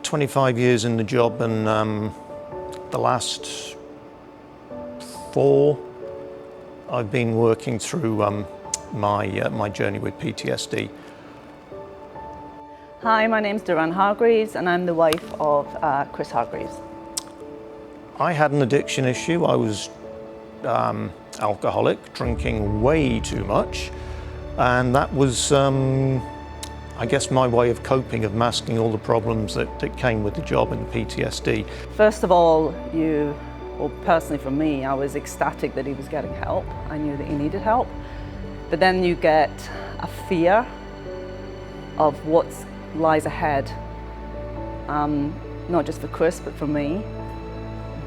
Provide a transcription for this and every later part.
25 years in the job, and the last 4 I've been working through my journey with PTSD. Hi, my name's Dorann Hargreaves and I'm the wife of Chris Hargreaves. I had an addiction issue. I was alcoholic, drinking way too much, and that was I guess my way of coping, of masking all the problems that came with the job and the PTSD. First of all, personally for me, I was ecstatic that he was getting help. I knew that he needed help. But then you get a fear of what lies ahead, not just for Chris, but for me.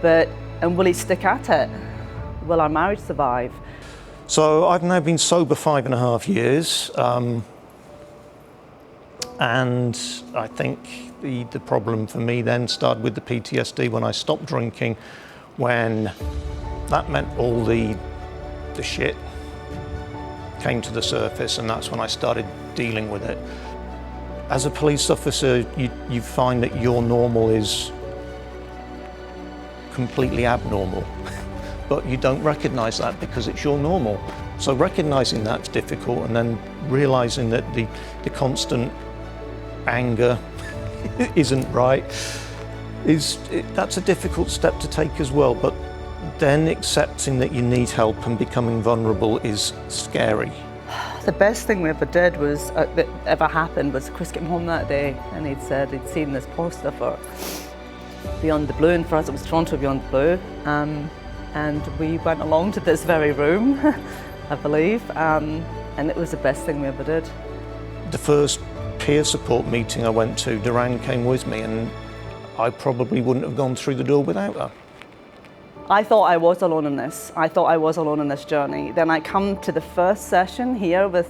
And will he stick at it? Will our marriage survive? So I've now been sober 5.5 years. And I think the problem for me then started with the PTSD when I stopped drinking, when that meant all the shit came to the surface, and that's when I started dealing with it. As a police officer, you find that your normal is completely abnormal, but you don't recognize that because it's your normal. So recognizing that's difficult, and then realizing that the constant anger isn't right, that's a difficult step to take as well. But then accepting that you need help and becoming vulnerable is scary. The best thing we ever did was, that ever happened, was Chris came home that day and he'd said he'd seen this poster for Beyond the Blue, and for us it was Toronto Beyond the Blue, and we went along to this very room, I believe, and it was the best thing we ever did. The first peer support meeting I went to, Dorann came with me, and I probably wouldn't have gone through the door without her. I thought I was alone in this. I thought I was alone in this journey. Then I come to the first session here with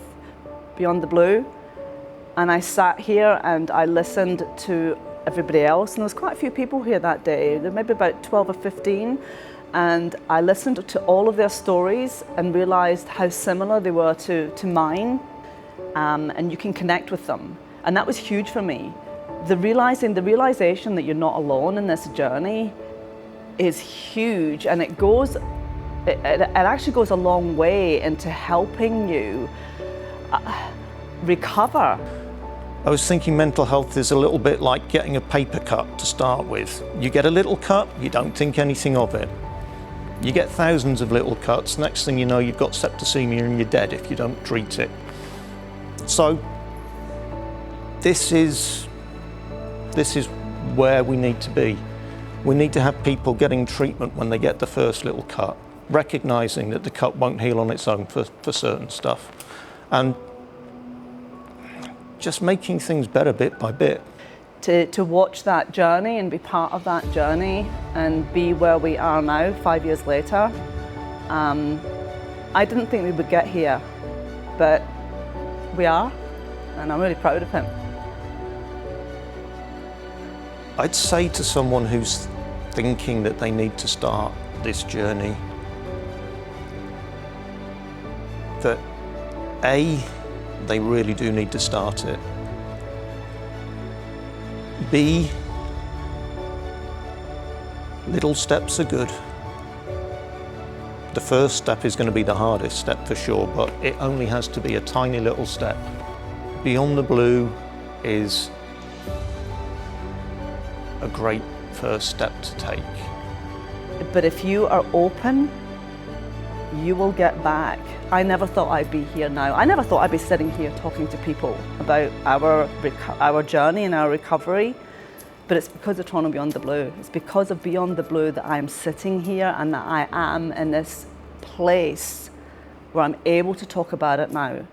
Beyond the Blue, and I sat here and I listened to everybody else, and there was quite a few people here that day. There were maybe about 12 or 15, and I listened to all of their stories and realized how similar they were to mine. And you can connect with them. And that was huge for me. The realization that you're not alone in this journey is huge, and it actually goes a long way into helping you recover. I was thinking mental health is a little bit like getting a paper cut to start with. You get a little cut, you don't think anything of it. You get thousands of little cuts, next thing you know you've got septicemia and you're dead if you don't treat it. So this is where we need to be. We need to have people getting treatment when they get the first little cut, recognizing that the cut won't heal on its own for certain stuff, and just making things better bit by bit. To watch that journey and be part of that journey and be where we are now 5 years later, I didn't think we would get here, but we are, and I'm really proud of him. I'd say to someone who's thinking that they need to start this journey that A, they really do need to start it. B, little steps are good. The first step is going to be the hardest step for sure, but it only has to be a tiny little step. Beyond the Blue is a great first step to take. But if you are open, you will get back. I never thought I'd be here now. I never thought I'd be sitting here talking to people about our journey and our recovery. But it's because of Toronto Beyond the Blue. It's because of Beyond the Blue that I am sitting here and that I am in this place where I'm able to talk about it now.